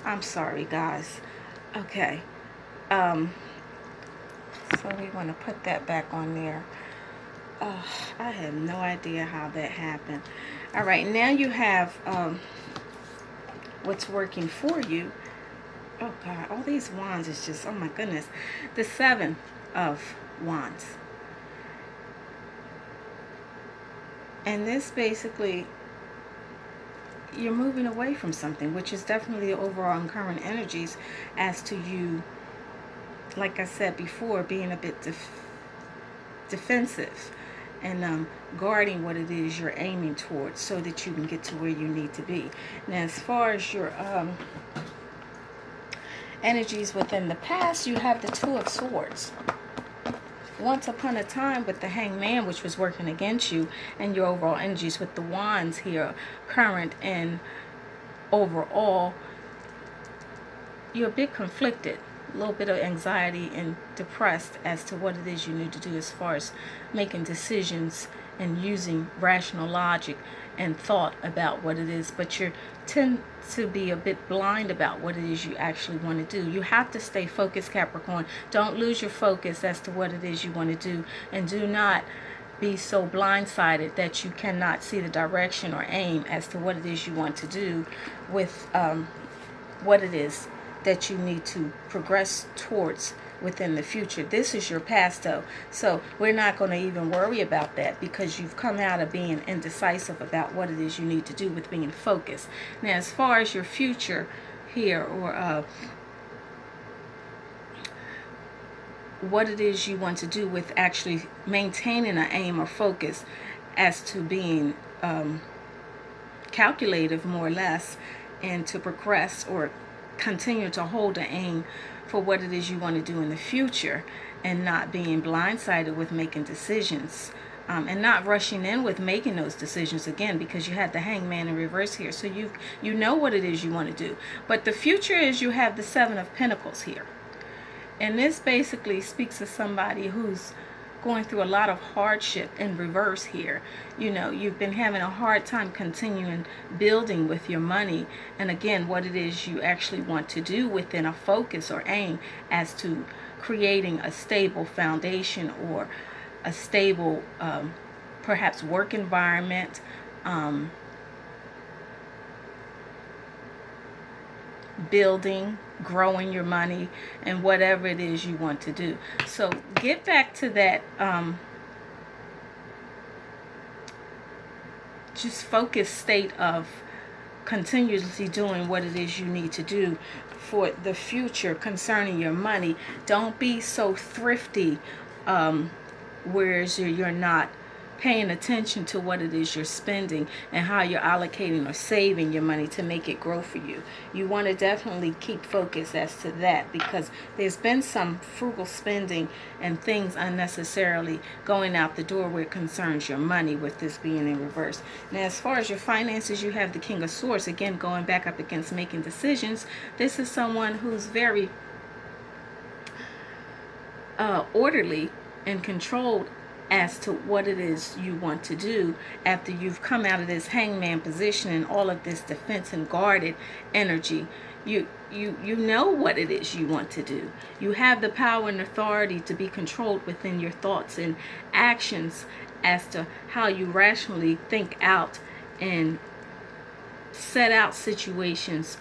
I'm sorry, guys. Okay. So we want to put that back on there. I have no idea how that happened. All right, now you have what's working for you. Oh God, all these wands is just, oh my goodness. The 7 of Wands. And this basically, you're moving away from something, which is definitely the overall and current energies as to you, like I said before, being a bit defensive and guarding what it is you're aiming towards so that you can get to where you need to be. Now, as far as your energies within the past, you have the 2 of Swords. Once upon a time with the Hangman, which was working against you, and your overall energies with the Wands here, current and overall, you're a bit conflicted, a little bit of anxiety and depressed as to what it is you need to do as far as making decisions and using rational logic and thought about what it is, but you tend to be a bit blind about what it is you actually want to do. You have to stay focused, Capricorn. Don't lose your focus as to what it is you want to do, and do not be so blindsided that you cannot see the direction or aim as to what it is you want to do with what it is that you need to progress towards within the future. This is your past though, so we're not going to even worry about that because you've come out of being indecisive about what it is you need to do with being focused. Now, as far as your future here, or what it is you want to do with actually maintaining an aim or focus as to being calculative, more or less, and to progress or continue to hold an aim for what it is you want to do in the future, and not being blindsided with making decisions, and not rushing in with making those decisions again, because you had the Hangman in reverse here. So you know what it is you want to do. But the future is, you have the 7 of Pentacles here, and this basically speaks of somebody who's going through a lot of hardship in reverse here. You know, you've been having a hard time continuing building with your money, and again, what it is you actually want to do within a focus or aim as to creating a stable foundation or a stable perhaps work environment, building, growing your money, and whatever it is you want to do. So get back to that just focused state of continuously doing what it is you need to do for the future concerning your money. Don't be so thrifty, whereas you're not paying attention to what it is you're spending and how you're allocating or saving your money to make it grow for you. You want to definitely keep focus as to that, because there's been some frugal spending and things unnecessarily going out the door where it concerns your money, with this being in reverse. Now, as far as your finances, you have the King of Swords, again going back up against making decisions. This is someone who's very orderly and controlled as to what it is you want to do after you've come out of this Hangman position and all of this defense and guarded energy. You know what it is you want to do. You have the power and authority to be controlled within your thoughts and actions as to how you rationally think out and set out situations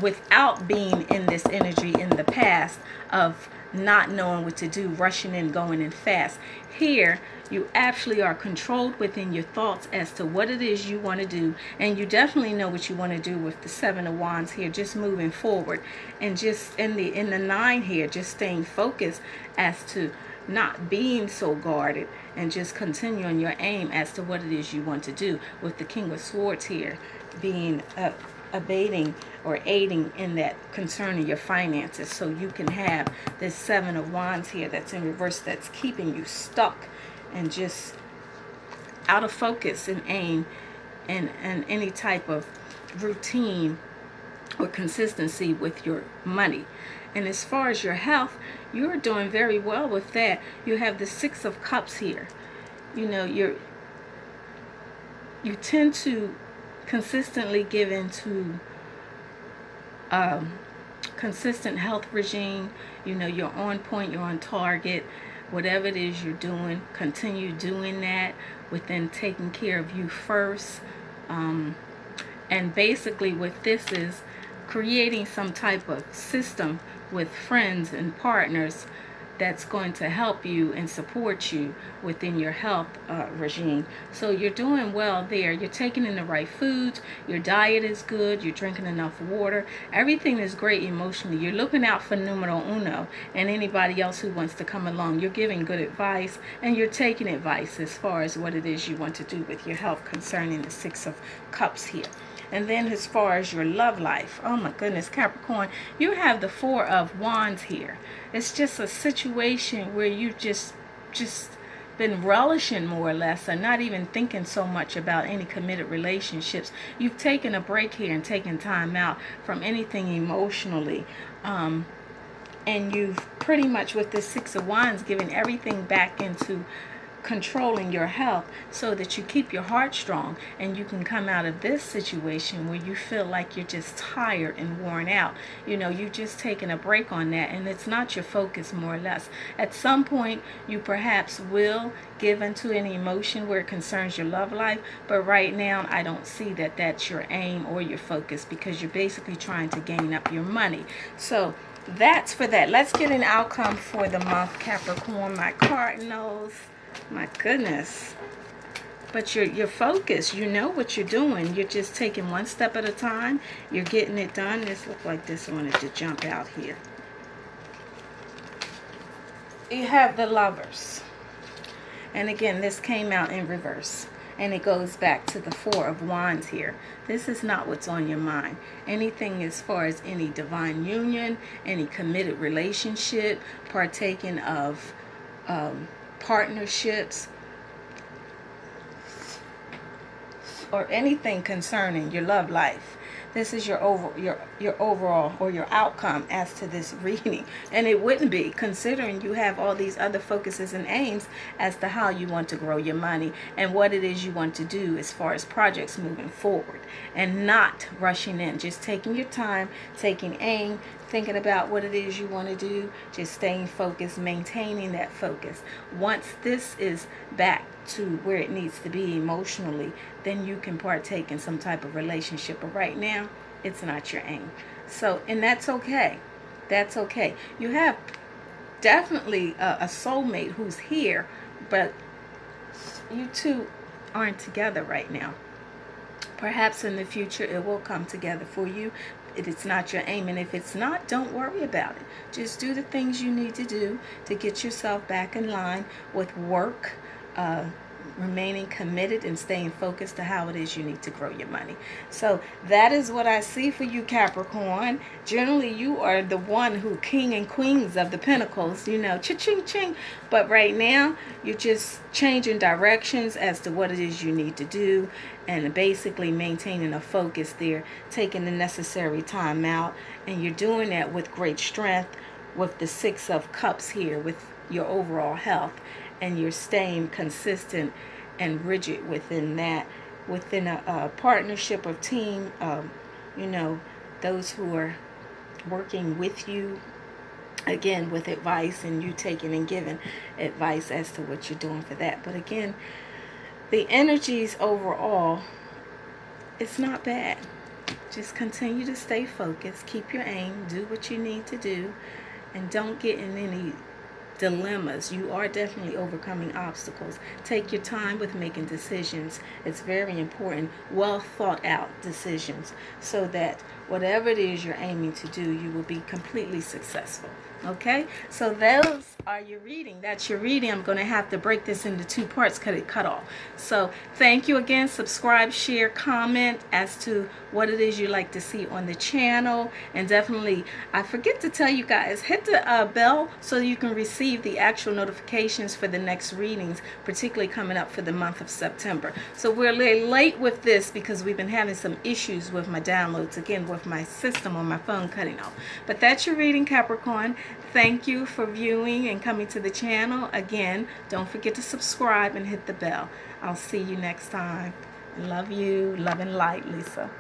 without being in this energy in the past of not knowing what to do, rushing in, going in fast. Here, you actually are controlled within your thoughts as to what it is you want to do, and you definitely know what you want to do with the 7 of Wands here, just moving forward, and just in the 9 here, just staying focused as to not being so guarded, and just continuing your aim as to what it is you want to do, with the King of Swords here being abating or aiding in that concerning your finances, so you can have this 7 of Wands here that's in reverse, that's keeping you stuck and just out of focus and aim and any type of routine or consistency with your money. And as far as your health, you're doing very well with that. You have the 6 of Cups here. You know, you tend to consistently give into consistent health regime. You know, you're on point, you're on target. Whatever it is you're doing, continue doing that within taking care of you first. And basically what this is, creating some type of system with friends and partners that's going to help you and support you within your health regime. So you're doing well there. You're taking in the right foods. Your diet is good. You're drinking enough water. Everything is great emotionally. You're looking out for numero uno and anybody else who wants to come along. You're giving good advice and you're taking advice as far as what it is you want to do with your health concerning the Six of Cups here. And then as far as your love life, oh my goodness, Capricorn, you have the Four of Wands here. It's just a situation where you just been relishing more or less and not even thinking so much about any committed relationships. You've taken a break here and taken time out from anything emotionally. And you've pretty much, with this Six of Wands, given everything back into controlling your health so that you keep your heart strong and you can come out of this situation where you feel like you're just tired and worn out. You know, you've just taken a break on that and it's not your focus, more or less. At some point you perhaps will give into an emotion where it concerns your love life, but right now I don't see that that's your aim or your focus, because you're basically trying to gain up your money. So that's for that. Let's get an outcome for the month, Capricorn, my Cardinals. My goodness. But you're focused. You know what you're doing. You're just taking one step at a time. You're getting it done. This looks like this wanted to jump out here. You have the Lovers. And again, this came out in reverse. And it goes back to the Four of Wands here. This is not what's on your mind. Anything as far as any divine union, any committed relationship, partaking of partnerships, or anything concerning your love life. This is your overall or your outcome as to this reading. And it wouldn't be, considering you have all these other focuses and aims as to how you want to grow your money and what it is you want to do as far as projects moving forward, and not rushing in, just taking your time, taking aim, thinking about what it is you want to do, just staying focused, maintaining that focus. Once this is back to where it needs to be emotionally, then you can partake in some type of relationship. But right now, it's not your aim. So, and that's okay. That's okay. You have definitely a soulmate who's here, but you two aren't together right now. Perhaps in the future it will come together for you. It's not your aim, and if it's not, don't worry about it. Just do the things you need to do to get yourself back in line with work, remaining committed and staying focused to how it is you need to grow your money. So that is what I see for you, Capricorn. Generally, you are the one who king and queens of the pentacles, you know, cha-ching, ching. But right now, you're just changing directions as to what it is you need to do, and basically maintaining a focus there, taking the necessary time out, and you're doing that with great strength with the Six of Cups here, with your overall health, and you're staying consistent and rigid within that, within a partnership or team, you know, those who are working with you, again, with advice, and you taking and giving advice as to what you're doing for that. But again, the energies overall, it's not bad. Just continue to stay focused, keep your aim, do what you need to do, and don't get in any dilemmas. You are definitely overcoming obstacles. Take your time with making decisions. It's very important, well thought out decisions, so that whatever it is you're aiming to do, you will be completely successful. Okay, so those are your reading. That's your reading. I'm going to have to break this into two parts because it cut off. So thank you again. Subscribe, share, comment as to what it is you like to see on the channel. And definitely, I forget to tell you guys, hit the bell so you can receive the actual notifications for the next readings, particularly coming up for the month of September. So we're a little late with this because we've been having some issues with my downloads, again, with my system on my phone cutting off. But that's your reading, Capricorn. Thank you for viewing and coming to the channel. Again, don't forget to subscribe and hit the bell. I'll see you next time. Love you. Love and light, Lisa.